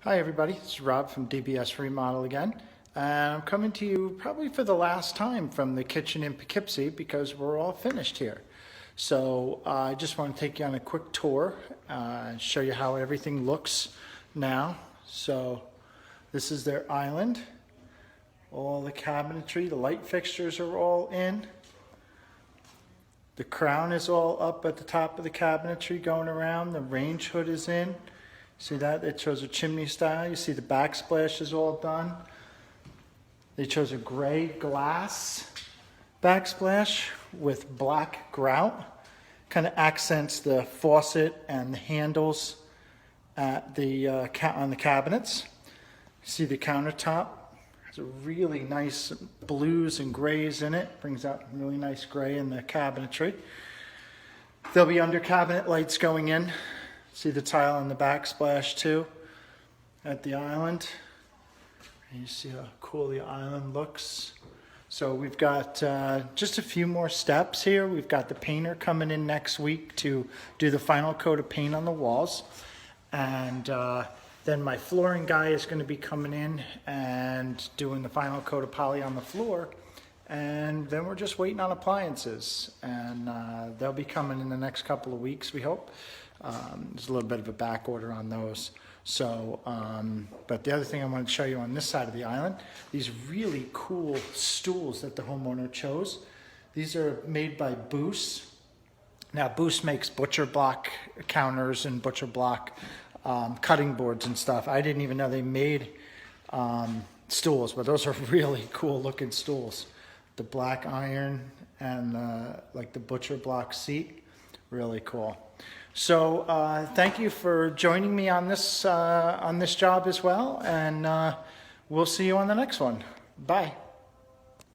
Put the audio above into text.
Hi everybody, it's Rob from DBS Remodel again. And I'm coming to you probably for the last time from the kitchen in Poughkeepsie because we're all finished here. So I just want to take you on a quick tour and show you how everything looks now. So this is their island. All the cabinetry, the light fixtures are all in. The crown is all up at the top of the cabinetry going around. The range hood is in. See that? It shows a chimney style. You see the backsplash is all done. They chose a gray glass backsplash with black grout. Kind of accents the faucet and the handles at the on the cabinets. You see the countertop has a really nice blues and grays in it. Brings out really nice gray in the cabinetry. There'll be under cabinet lights going in. See the tile on the backsplash too at the island. And you see how cool the island looks. So we've got just a few more steps here. We've got the painter coming in next week to do the final coat of paint on the walls. And then my flooring guy is going to be coming in and doing the final coat of poly on the floor. And then we're just waiting on appliances. And they'll be coming in the next couple of weeks, we hope. There's a little bit of a back order on those. So, but the other thing I want to show you on this side of the island, these really cool stools that the homeowner chose. These are made by Boost. Now Boost makes butcher block counters and butcher block cutting boards and stuff. I didn't even know they made stools, but those are really cool looking stools. The black iron and like the butcher block seat, really cool. So thank you for joining me on this job as well, and we'll see you on the next one. Bye.